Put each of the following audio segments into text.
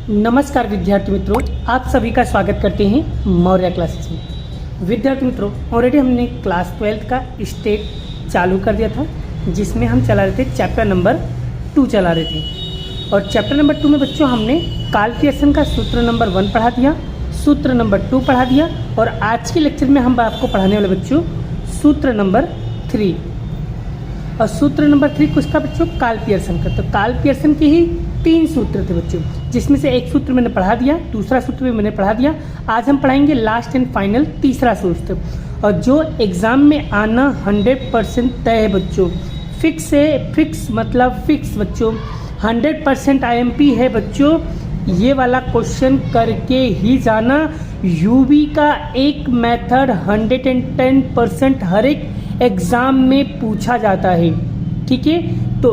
नमस्कार विद्यार्थी मित्रों, आप सभी का स्वागत करते हैं मौर्य क्लासेस में। विद्यार्थी मित्रों, ऑलरेडी हमने क्लास 12 का स्टेट चालू कर दिया था, जिसमें हम चला रहे थे चैप्टर नंबर 2 चला रहे थे। और चैप्टर नंबर 2 में बच्चों हमने काल पियर्सन का सूत्र नंबर 1 पढ़ा दिया, सूत्र नंबर 2 पढ़ा दिया, और आज के लेक्चर में हम आपको पढ़ाने वाले बच्चों सूत्र नंबर 3। और सूत्र नंबर 3 किसका बच्चों? काल पियर्सन का। तो काल पियर्सन के ही 3 सूत्र थे बच्चों, जिसमें से एक सूत्र मैंने पढ़ा दिया, दूसरा सूत्र भी मैंने पढ़ा दिया। आज हम पढ़ाएंगे लास्ट एंड फाइनल तीसरा सूत्र, और जो एग्जाम में आना 100% तय है बच्चों। फिक्स है, फिक्स मतलब फिक्स बच्चों, 100% IMP है बच्चों। ये वाला क्वेश्चन करके ही जाना। यूबी का एक मेथड 110% हर एक एग्जाम में पूछा जाता है, ठीक है। तो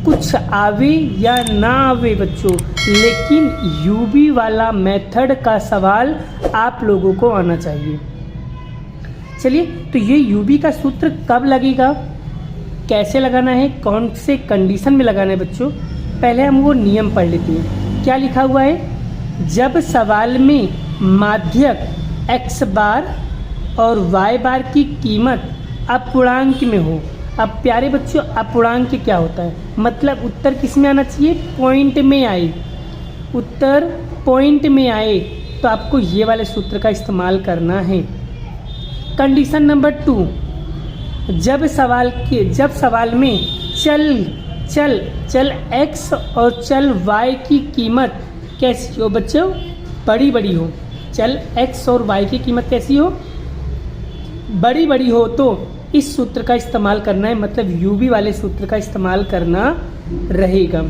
कुछ आवे या ना आवे बच्चों, लेकिन यूबी वाला मेथड का सवाल आप लोगों को आना चाहिए। चलिए, तो ये यूबी का सूत्र कब लगेगा, कैसे लगाना है, कौन से कंडीशन में लगाना है बच्चों, पहले हम वो नियम पढ़ लेते हैं। क्या लिखा हुआ है? जब सवाल में माध्यक x बार और y बार की कीमत अपूर्णांक में हो। अब प्यारे बच्चों, अपूर्णांक क्या होता है? मतलब उत्तर किस में आना चाहिए? पॉइंट में आए। उत्तर पॉइंट में आए तो आपको ये वाले सूत्र का इस्तेमाल करना है। कंडीशन नंबर 2, जब सवाल में चल x और चल y की कीमत कैसी हो बच्चों? बड़ी बड़ी हो। चल x और y की कीमत कैसी हो? बड़ी बड़ी हो। तो इस सूत्र का इस्तेमाल करना है, मतलब यूबी वाले सूत्र का इस्तेमाल करना रहेगा।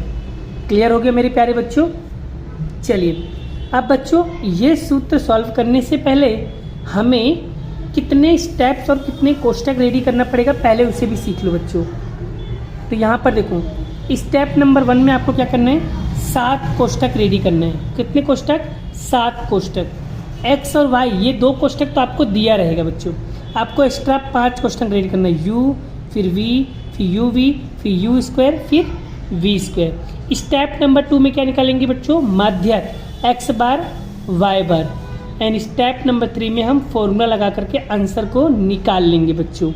क्लियर हो गया मेरे प्यारे बच्चों? चलिए, अब बच्चों ये सूत्र सॉल्व करने से पहले हमें कितने स्टेप्स और कितने कोष्टक रेडी करना पड़ेगा, पहले उसे भी सीख लो बच्चों। तो यहाँ पर देखो, स्टेप नंबर 1 में आपको क्या करना है? 7 कोष्टक रेडी करना है। कितने कोष्टक? 7 कोष्टक। x और y ये 2 कोष्टक तो आपको दिया रहेगा बच्चों। आपको एक्स्ट्रा 5 कोष्टक रेडी करना है। u फिर v फिर uv फिर u स्क्वायर फिर v स्क्वायर। स्टेप नंबर 2 में क्या निकालेंगे बच्चों? माध्यक x bar y bar. And step number 3 में हम फॉर्मूला लगा करके आंसर को निकाल लेंगे बच्चों।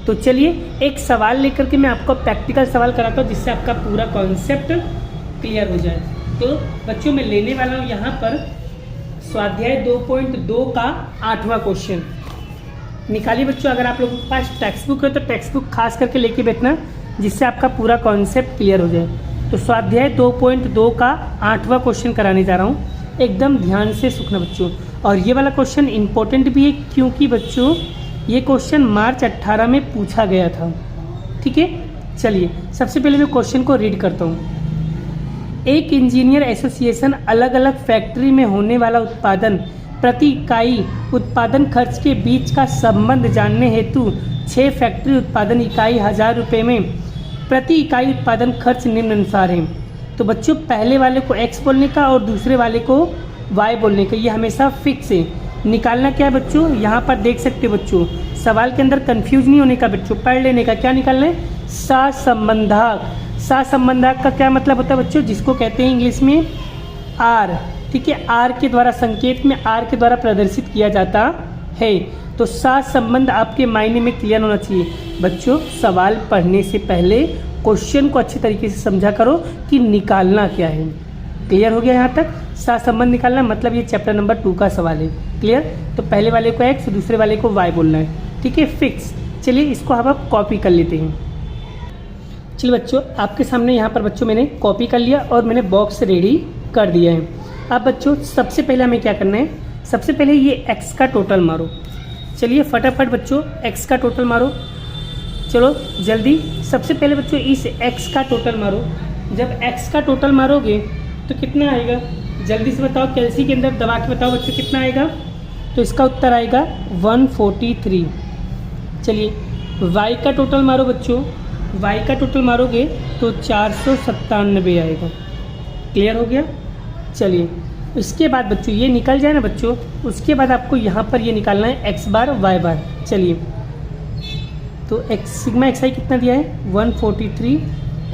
तो चलिए, एक सवाल लेकर के मैं आपको प्रैक्टिकल सवाल कराता हूँ, जिससे आपका पूरा कॉन्सेप्ट क्लियर हो जाए। तो बच्चों मैं लेने वाला हूँ यहाँ पर स्वाध्याय 2.2 का 8वां क्वेश्चन। निकालिए बच्चों। अगर आप लोगों के पास टेक्स्ट बुक है तो टेक्स्ट बुक खास करके लेके बैठना, जिससे आपका पूरा कॉन्सेप्ट क्लियर हो जाए। तो स्वाध्याय 2.2 का 8वां क्वेश्चन कराने जा रहा हूँ, एकदम ध्यान से सुनना बच्चों। और ये वाला क्वेश्चन इंपॉर्टेंट भी है, क्योंकि बच्चों ये क्वेश्चन मार्च 18 में पूछा गया था, ठीक है। चलिए, सबसे पहले मैं क्वेश्चन को रीड करता हूँ। एक इंजीनियर एसोसिएशन अलग अलग फैक्ट्री में होने वाला उत्पादन प्रति इकाई उत्पादन खर्च के बीच का संबंध जानने हेतु 6 फैक्ट्री उत्पादन इकाई 1000 रुपये में प्रति इकाई उत्पादन खर्च निम्नानुसार है। तो बच्चों पहले वाले को x बोलने का और दूसरे वाले को y बोलने का, ये हमेशा फिक्स है। निकालना क्या है बच्चों? यहाँ पर देख सकते हो बच्चों, सवाल के अंदर कंफ्यूज नहीं होने का बच्चों, पढ़ लेने का। क्या निकालना है? सहसंबंधक। सहसंबंधक का क्या मतलब होता है बच्चों? जिसको कहते हैं इंग्लिश में आर, ठीक है। आर के द्वारा, संकेत में आर के द्वारा प्रदर्शित किया जाता है। तो सहसंबंध आपके मायने में क्लियर होना चाहिए बच्चों। सवाल पढ़ने से पहले क्वेश्चन को अच्छे तरीके से समझा करो कि निकालना क्या है। क्लियर हो गया यहाँ तक? सहसंबंध निकालना मतलब ये चैप्टर नंबर 2 का सवाल है। क्लियर? तो पहले वाले को x, दूसरे वाले को y बोलना है, ठीक है, फिक्स। चलिए, इसको हम अब कॉपी कर लेते हैं। चलिए बच्चों, आपके सामने यहाँ पर बच्चों मैंने कॉपी कर लिया और मैंने बॉक्स रेडी कर दिया है। अब बच्चों सबसे पहले हमें क्या करना है? सबसे पहले ये x का टोटल मारो। चलिए फटाफट बच्चों x का टोटल मारो। चलो जल्दी। सबसे पहले बच्चों इस x का टोटल मारो। जब x का टोटल मारोगे तो कितना आएगा? जल्दी से बताओ, कैलसी के अंदर दबा के बताओ बच्चों कितना आएगा। तो इसका उत्तर आएगा 143। चलिए y का टोटल मारो बच्चों। y का टोटल मारोगे तो 497 आएगा। क्लियर हो गया? चलिए, इसके बाद बच्चों ये निकल जाए ना बच्चों, उसके बाद आपको यहाँ पर ये निकालना है x बार y बार। चलिए, तो सिग्मा एक्स आई कितना दिया है? 143।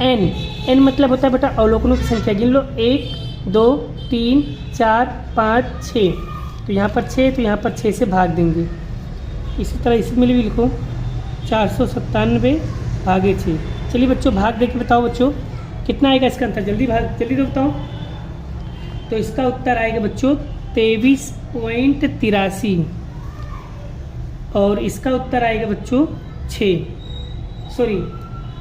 n मतलब होता है बेटा अवलोकनों की संख्या। गिन लो 1 2 3 4 5 6, तो यहाँ पर 6, तो यहाँ पर 6 से भाग देंगे। इसी तरह इसमें भी लिखो 497 भागे 6। चलिए बच्चों भाग दे के बताओ बच्चों कितना आएगा इसका आंसर, जल्दी तो बताओ। तो इसका उत्तर आएगा बच्चों 23.83 और इसका उत्तर आएगा बच्चों 6, सॉरी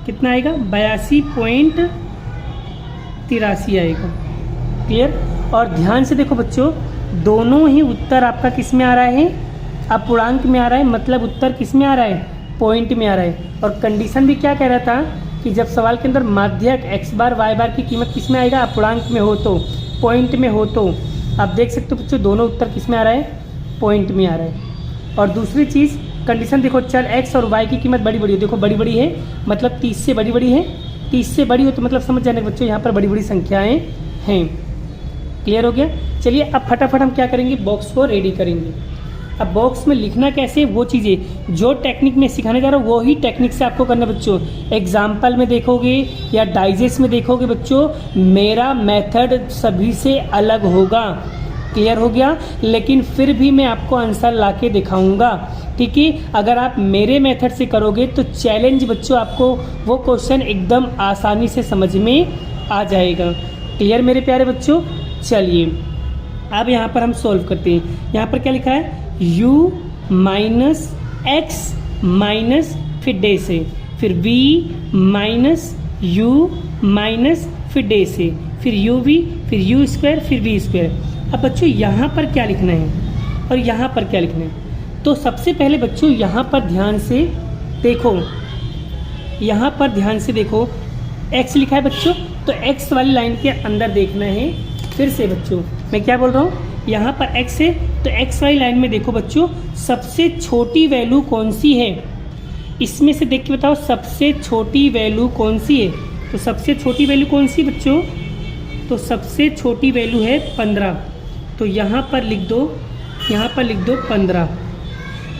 कितना आएगा 82.83 आएगा। क्लियर। और ध्यान से देखो बच्चों दोनों ही उत्तर आपका किस में आ रहा है, अपूर्णांक में आ रहा है, मतलब उत्तर किस में आ रहा है, पॉइंट में आ रहा है। और कंडीशन भी क्या कह रहा था कि जब सवाल के अंदर माध्यक x बार y बार की कीमत किस में आएगा, अपूर्णांक में हो तो, पॉइंट में हो तो। आप देख सकते हो बच्चों दोनों उत्तर किस में आ रहा है, पॉइंट में आ रहा है। और दूसरी चीज़ कंडीशन देखो, चल x और y की कीमत बड़ी बड़ी हो, देखो बड़ी बड़ी है मतलब 30 से बड़ी बड़ी है, 30 से बड़ी हो तो मतलब समझ जाने बच्चों यहाँ पर बड़ी बड़ी संख्याएँ हैं। क्लियर हो गया। चलिए अब फटाफट हम क्या करेंगे, बॉक्स को रेडी करेंगे। अब बॉक्स में लिखना कैसे, वो चीज़ें जो टेक्निक में सिखाने जा रहा हूँ वही टेक्निक से आपको करना बच्चों। एग्जाम्पल में देखोगे या डाइजेस्ट में देखोगे बच्चों, मेरा मेथड सभी से अलग होगा। क्लियर हो गया। लेकिन फिर भी मैं आपको आंसर ला के दिखाऊँगा, ठीक है। अगर आप मेरे मेथड से करोगे तो चैलेंज बच्चों आपको वो क्वेश्चन एकदम आसानी से समझ में आ जाएगा। क्लियर मेरे प्यारे बच्चों। चलिए अब यहाँ पर हम सॉल्व करते हैं। यहाँ पर क्या लिखा है, u माइनस एक्स माइनस फिर डे से, फिर v माइनस u माइनस फिर डे से, फिर uv, फिर u स्क्वायर, फिर v स्क्वायर। अब बच्चों यहाँ पर क्या लिखना है और यहाँ पर क्या लिखना है, तो सबसे पहले बच्चों यहाँ पर ध्यान से देखो, यहाँ पर ध्यान से देखो x लिखा है बच्चों, तो x वाली लाइन के अंदर देखना है। फिर से बच्चों मैं क्या बोल रहा हूँ, यहाँ पर x है तो x वाली लाइन में देखो बच्चों सबसे छोटी वैल्यू कौन सी है, इसमें से देख के बताओ सबसे छोटी वैल्यू कौन सी है। तो सबसे छोटी वैल्यू कौन सी बच्चों, तो सबसे छोटी वैल्यू है 15, तो यहाँ पर लिख दो, यहाँ पर लिख दो 15।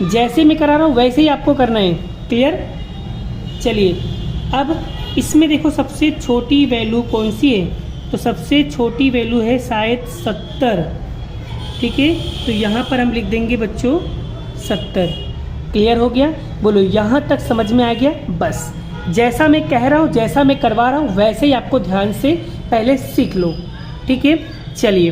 जैसे मैं करा रहा हूँ वैसे ही आपको करना है। क्लियर। चलिए अब इसमें देखो सबसे छोटी वैल्यू कौन सी है, तो सबसे छोटी वैल्यू है शायद 70, ठीक है। तो यहाँ पर हम लिख देंगे बच्चों 70। क्लियर हो गया। बोलो यहाँ तक समझ में आ गया। बस जैसा मैं कह रहा हूँ, जैसा मैं करवा रहा हूँ वैसे ही आपको ध्यान से पहले सीख लो, ठीक है। चलिए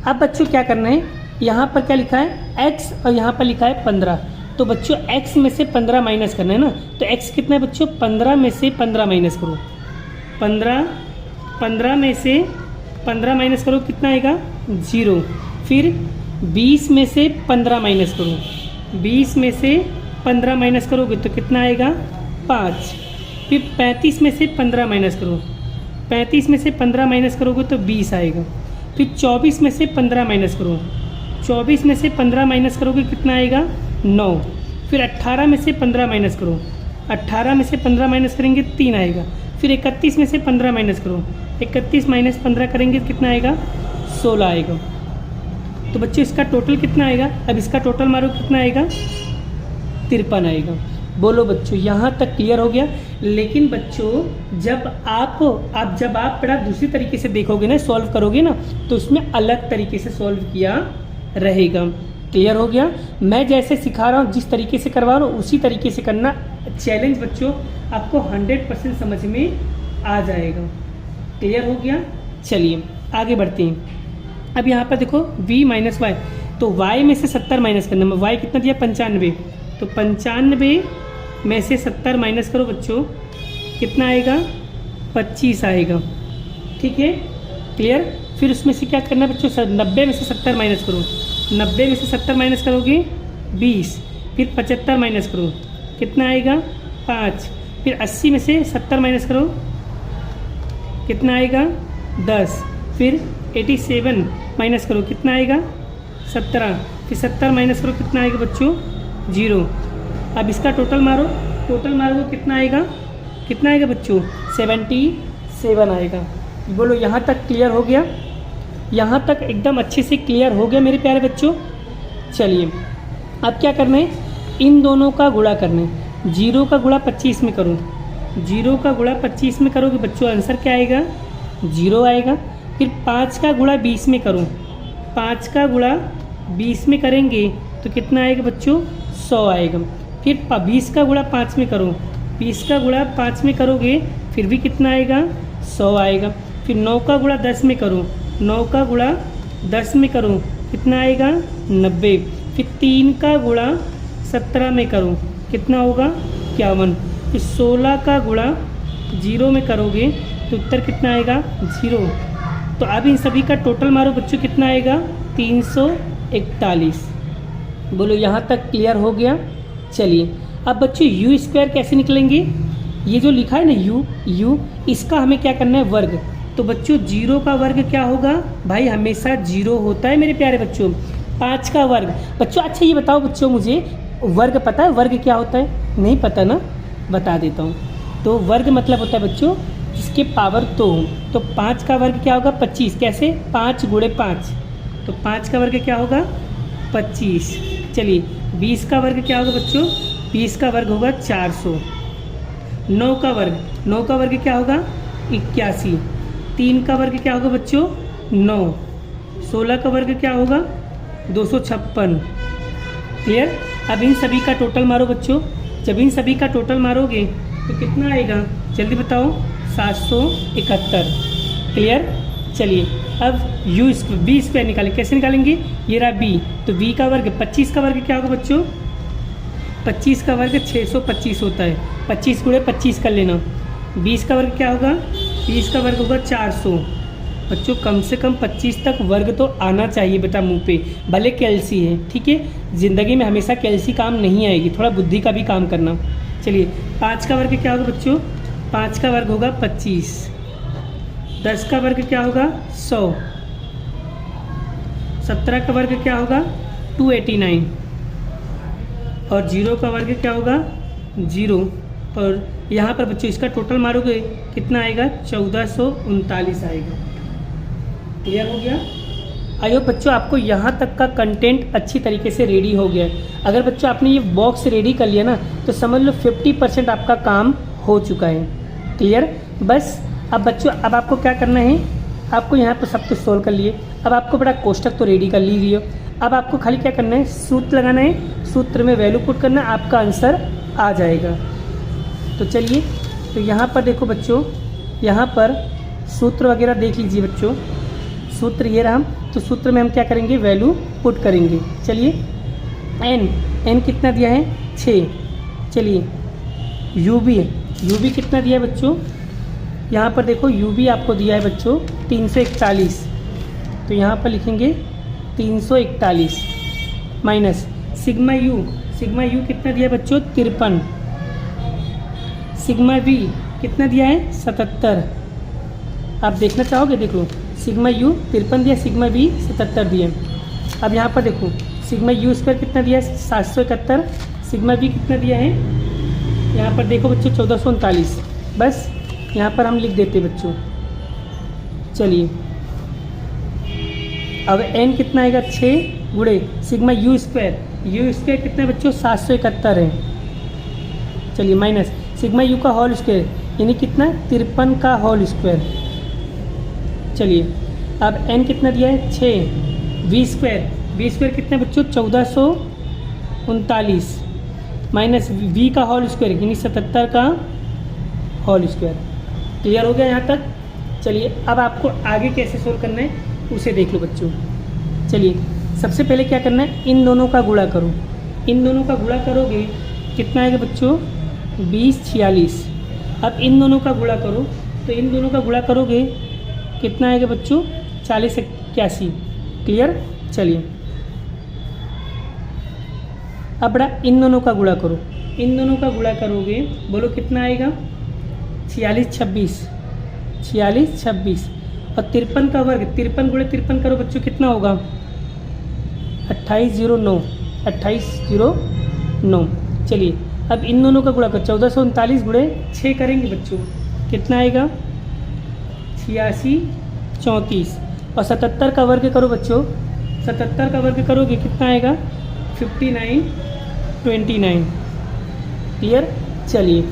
अब बच्चों क्या करना है, यहाँ पर क्या लिखा है x और यहाँ पर लिखा है 15, तो बच्चों x में से 15 माइनस करना है ना। तो x कितना है बच्चों, 15 में से 15 माइनस करो, 15 में से 15 माइनस करो कितना आएगा 0। फिर 20 में से 15 माइनस करो, 20 में से 15 माइनस करोगे तो कितना आएगा 5। फिर 35 में से 15 माइनस करो, 35 में से 15 माइनस करोगे तो 20 आएगा। फिर 24 में से 15 माइनस करो, 24 में से 15 माइनस करोगे कितना आएगा 9। फिर 18 में से 15 माइनस करो, 18 में से 15 माइनस करेंगे 3 आएगा। फिर 31 में से 15 माइनस करो, 31 माइनस 15 करेंगे कितना आएगा 16 आएगा। तो बच्चों इसका टोटल कितना आएगा, अब इसका टोटल मारो कितना आएगा 53 आएगा। बोलो बच्चों यहाँ तक क्लियर हो गया। लेकिन बच्चों जब आप बड़ा दूसरी तरीके से देखोगे ना, सॉल्व करोगे ना, तो उसमें अलग तरीके से सॉल्व किया रहेगा। क्लियर हो गया। मैं जैसे सिखा रहा हूँ, जिस तरीके से करवा रहा हूँ उसी तरीके से करना। चैलेंज बच्चों आपको 100% समझ में आ जाएगा। क्लियर हो गया। चलिए आगे बढ़ते हैं। अब यहाँ पर देखो v माइनस वाई, तो y में से 70 माइनस करना। y कितना दिया 95, तो 95 में से 70 माइनस करो बच्चों कितना आएगा 25 आएगा, ठीक है। क्लियर। फिर उसमें से क्या करना बच्चों 90 में से 70 माइनस करो, 90 में से 70 माइनस करोगे 20। फिर 75 माइनस करो कितना आएगा 5। फिर 80 में से 70 माइनस करो कितना आएगा 10। फिर 87 माइनस करो कितना आएगा 17। फिर 70 माइनस करो कितना आएगा बच्चों 0। अब इसका टोटल मारो, टोटल मारोगे कितना आएगा बच्चों 77 आएगा। बोलो यहाँ तक क्लियर हो गया, यहाँ तक एकदम अच्छे से क्लियर हो गया मेरे प्यारे बच्चों। चलिए अब क्या करना है, इन दोनों का गुणा करना है। 0 का गुणा 25 में करो, 0 का गुणा 25 में करोगे बच्चों आंसर क्या आएगा 0 आएगा। फिर फिर 5 का गुणा 20 में करो, 5 का गुणा 20 में करेंगे तो कितना आएगा बच्चों, 100 आएगा। फिर 20 का गुणा 5 में करो, 20 का गुणा 5 में करोगे फिर भी कितना आएगा, 100 आएगा। फिर 9 का गुणा 10 में करो, 9 का गुणा 10 में करो कितना आएगा, 90। फिर 3 का गुणा 17 में करो कितना होगा, 51। फिर 16 का गुणा 0 में करोगे तो उत्तर कितना आएगा, 0। तो अब इन सभी का टोटल मारो बच्चों, कितना आएगा, 341। बोलो यहाँ तक क्लियर हो गया। चलिए अब बच्चों यू स्क्वायर कैसे निकलेंगे, ये जो लिखा है ना यू इसका हमें क्या करना है, वर्ग। तो बच्चों 0 का वर्ग क्या होगा, भाई हमेशा 0 होता है मेरे प्यारे बच्चों। 5 का वर्ग बच्चों, अच्छा ये बताओ बच्चों मुझे वर्ग पता है, वर्ग क्या होता है, नहीं पता ना, बता देता हूँ। तो वर्ग मतलब होता है बच्चों जिसके पावर 2 हो। तो 5 का वर्ग क्या होगा, 25। कैसे, 5 गुणे 5, तो 5 का वर्ग क्या होगा, 25। चलिए 20 का वर्ग क्या होगा बच्चों, 20 का वर्ग होगा 400। 9 का वर्ग क्या होगा, 81। 3 का वर्ग क्या होगा बच्चों, 9। 16 का वर्ग क्या होगा, 256। क्लियर। अब इन सभी का टोटल मारो बच्चों, जब इन सभी का टोटल मारोगे तो कितना आएगा, जल्दी बताओ, 771। क्लियर। चलिए अब बी स्क्वायर निकालें, कैसे निकालेंगे, ये रहा बी, तो बी का वर्ग 25 का वर्ग क्या होगा बच्चों, 25 का वर्ग 625 होता है, 25 गुणे 25 कर लेना। 20 का वर्ग क्या होगा, 20 का वर्ग होगा 400। बच्चों कम से कम 25 तक वर्ग तो आना चाहिए बेटा मुंह पे, भले कैलसी है, ठीक है। ज़िंदगी में हमेशा कैलसी काम नहीं आएगी, थोड़ा बुद्धि का भी काम करना। चलिए 5 का वर्ग क्या होगा बच्चों, 5 का वर्ग होगा 25। 10 का वर्ग क्या होगा, 100। 17 का वर्ग क्या होगा, 289। और 0 का वर्ग क्या होगा, 0। और यहाँ पर बच्चों इसका टोटल मारोगे कितना आएगा, 1439 आएगा। क्लियर हो गया। आई होप बच्चों आपको यहाँ तक का कंटेंट अच्छी तरीके से रेडी हो गया है। अगर बच्चों आपने ये बॉक्स रेडी कर लिया ना तो समझ लो 50% आपका काम हो चुका है। क्लियर। बस अब बच्चों अब आपको क्या करना है, आपको यहाँ पर सब कुछ सोल्व कर लिए, अब आपको बड़ा कोष्टक तो रेडी कर लीजिए। अब आपको खाली क्या करना है, सूत्र लगाना है, सूत्र में वैल्यू पुट करना, आपका आंसर आ जाएगा। तो चलिए, तो यहाँ पर देखो बच्चों, यहाँ पर सूत्र वगैरह देख लीजिए बच्चों। सूत्र ये रहा, तो सूत्र में हम क्या करेंगे, वैल्यू पुट करेंगे। चलिए एन कितना दिया है, 6। चलिए यू बी कितना दिया है बच्चों, यहाँ पर देखो यू बी आपको दिया है बच्चों 341, तो यहाँ पर लिखेंगे 341 माइनस सिग्मा यू कितना दिया है बच्चों, 53। सिग्मा वी कितना दिया है, 77। आप देखना चाहोगे, देख लो, सिग्मा यू 53 दिया, सिग्मा वी 77 दिया। अब यहाँ पर देखो सिग्मा यू स्क्वायर कितना दिया है, 771। सिग्मा वी कितना दिया है, यहाँ पर देखो बच्चों 1439। बस यहाँ पर हम लिख देते बच्चों। चलिए अब एन कितना आएगा, 6 गुणे सिग्मा यू स्क्वायर कितना है बच्चों, 771 है। चलिए माइनस सिग्मा यू का होल स्क्वायर यानी कितना, 53 का होल स्क्वायर। चलिए अब एन कितना दिया है, 6। वी स्क्वायर कितना है बच्चों, 1439 माइनस वी का होल स्क्वायर यानी 77 का होल स्क्वायर। क्लियर हो गया यहाँ तक। चलिए अब आपको आगे कैसे सोल्व करना है उसे देख लो बच्चों। चलिए सबसे पहले क्या करना है, इन दोनों का गुणा करो। इन दोनों का गुणा करोगे कितना आएगा बच्चों, 20 46। अब इन दोनों का गुणा करो, तो इन दोनों का गुणा करोगे कितना आएगा बच्चों, 40 81। क्लियर। चलिए अब बड़ा इन दोनों का गुणा करो, इन दोनों का गुणा करोगे बोलो कितना आएगा, 46 26। और 53 का वर्ग, 53 गुणे 53 करो बच्चों कितना होगा, 2809। चलिए अब इन दोनों का गुणा करो, 1439 गुणे 6 करेंगे बच्चों कितना आएगा, 86 34। और 77 का वर्ग करो बच्चों, 77 का वर्ग करोगे कितना आएगा, 59 29। क्लियर। चलिए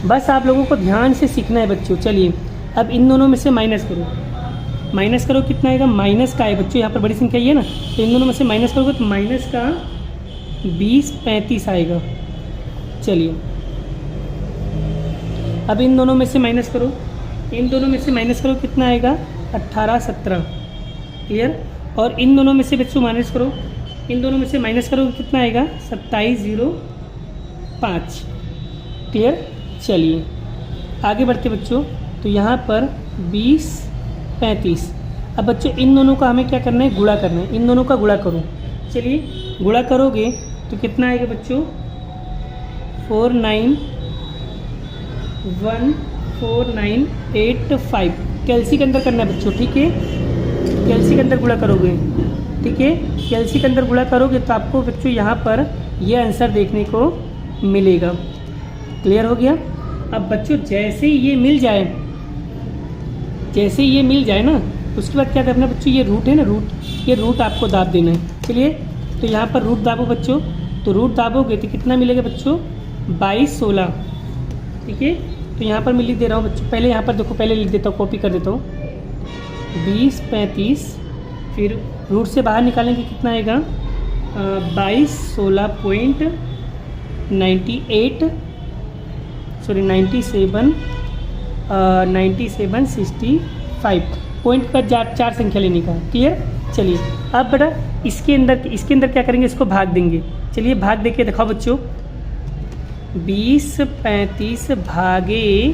बस आप लोगों को ध्यान से सीखना है बच्चों। चलिए अब इन दोनों में से माइनस करो, माइनस करो कितना आएगा, माइनस का है बच्चों, यहाँ पर बड़ी संख्या ये है ना, तो इन दोनों में से माइनस करोगे तो माइनस का 20 35 आएगा। चलिए अब इन दोनों में से माइनस करो, इन दोनों में से माइनस करो कितना आएगा, 18 17। क्लियर। और इन दोनों में से बच्चों माइनस करो, इन दोनों में से माइनस करो कितना आएगा, 27 0 5। क्लियर। चलिए आगे बढ़ते बच्चों, तो यहाँ पर 20 35। अब बच्चों इन दोनों का हमें क्या करना है, गुणा करना है, इन दोनों का गुणा करो। चलिए गुणा करोगे तो कितना आएगा बच्चों, 4914985। कैलसी के अंदर करना है बच्चों, ठीक है, कैलसी के अंदर गुणा करोगे, ठीक है, कैलसी के अंदर गुणा करोगे तो आपको बच्चों यहाँ पर ये आंसर देखने को मिलेगा। क्लियर हो गया। अब बच्चों जैसे ही ये मिल जाए, जैसे ही ये मिल जाए ना, उसके बाद क्या करना है बच्चों, ये रूट है ना, रूट, ये रूट आपको दाब देना है। चलिए तो यहाँ पर रूट दाबो बच्चों, तो रूट दाबोगे तो कितना मिलेगा बच्चों, 22 16। ठीक है, तो यहाँ पर मैं लिख दे रहा हूँ बच्चों, पहले यहाँ पर देखो, पहले लिख देता हूँ, कॉपी कर देता हूँ, 20 35, फिर रूट से बाहर निकालेंगे कितना आएगा, 22 16.98 सॉरी 97 65 पॉइंट का 4 संख्या लेने का। क्लियर। चलिए अब बेटा इसके अंदर क्या करेंगे, इसको भाग देंगे। चलिए भाग दे के दिखाओ बच्चों, 20 35 भागे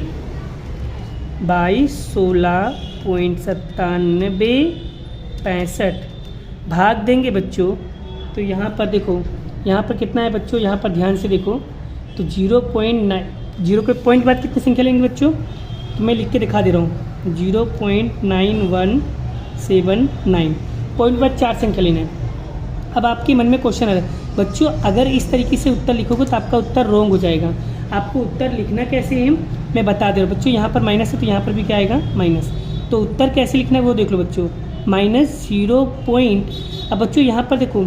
22 16.97 65 भाग देंगे बच्चों। तो यहाँ पर देखो, यहाँ पर कितना है बच्चों, यहाँ पर ध्यान से देखो, तो 0.9 जीरो के पॉइंट बाद कितनी संख्या लेंगे बच्चों, तो मैं लिख के दिखा दे रहा हूँ, 0.9179 पॉइंट बाद 4 संख्या लेना है। अब आपके मन में क्वेश्चन आ रहा है बच्चों, अगर इस तरीके से उत्तर लिखोगे तो आपका उत्तर रॉन्ग हो जाएगा। आपको उत्तर लिखना कैसे है मैं बता दे रहा हूँ बच्चों। यहाँ पर माइनस है तो यहाँ पर भी क्या आएगा, माइनस। तो उत्तर कैसे लिखना है वो देख लो बच्चों, -0 पॉइंट। अब बच्चों यहाँ पर देखो,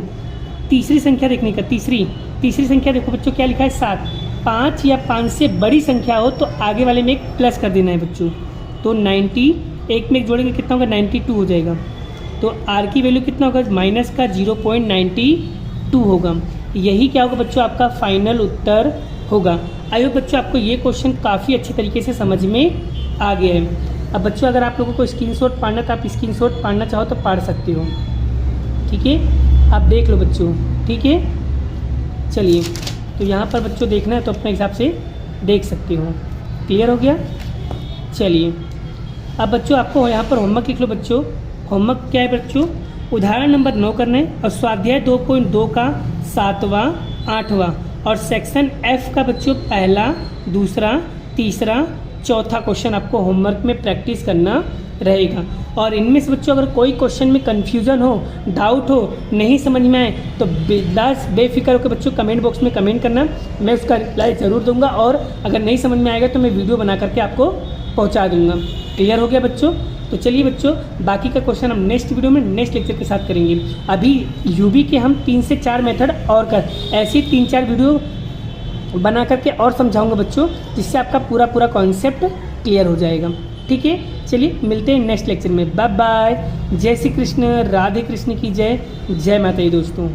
तीसरी संख्या देखने का, तीसरी संख्या देखो बच्चों, क्या लिखा है, 7। 5 या 5 से बड़ी संख्या हो तो आगे वाले में एक प्लस कर देना है बच्चों। तो 90 एक में एक जोड़ेंगे कितना होगा, 92 हो जाएगा। तो आर की वैल्यू कितना होगा, माइनस का 0.92 होगा। यही क्या होगा बच्चों, आपका फाइनल उत्तर होगा। आई होप बच्चों आपको ये क्वेश्चन काफ़ी अच्छे तरीके से समझ में आ गया है। अब बच्चों अगर आप लोगों को स्क्रीनशॉट पाना तो आप स्क्रीनशॉट पाना चाहो तो पढ़ सकते हो, ठीक है, आप देख लो बच्चों, ठीक है। चलिए तो यहाँ पर बच्चों देखना है तो अपने हिसाब से देख सकते हो। क्लियर हो गया। चलिए अब बच्चों आपको यहाँ पर होमवर्क लिख लो बच्चों। होमवर्क क्या है बच्चों, उदाहरण नंबर 9 करना है और स्वाध्याय 2.2 का 7वां 8वां और सेक्शन F का बच्चों पहला दूसरा तीसरा चौथा क्वेश्चन आपको होमवर्क में प्रैक्टिस करना रहेगा। और इनमें से बच्चों अगर कोई क्वेश्चन में कन्फ्यूजन हो, डाउट हो, नहीं समझ में आए तो बिंदास बेफिक्र होकर बच्चों कमेंट बॉक्स में कमेंट करना, मैं उसका रिप्लाई ज़रूर दूंगा। और अगर नहीं समझ में आएगा तो मैं वीडियो बना करके आपको पहुंचा दूंगा। क्लियर हो गया बच्चों। तो चलिए बच्चों बाकी का क्वेश्चन हम नेक्स्ट वीडियो में नेक्स्ट लेक्चर के साथ करेंगे। अभी यूबी के हम 3 से 4 मेथड और कर ऐसी 3-4 वीडियो बना करके और समझाऊंगा बच्चों, जिससे आपका पूरा कॉन्सेप्ट क्लियर हो जाएगा। ठीक है, चलिए मिलते हैं नेक्स्ट लेक्चर में। Bye bye. जय श्री कृष्ण, राधे कृष्ण की जय, जय माता दी दोस्तों।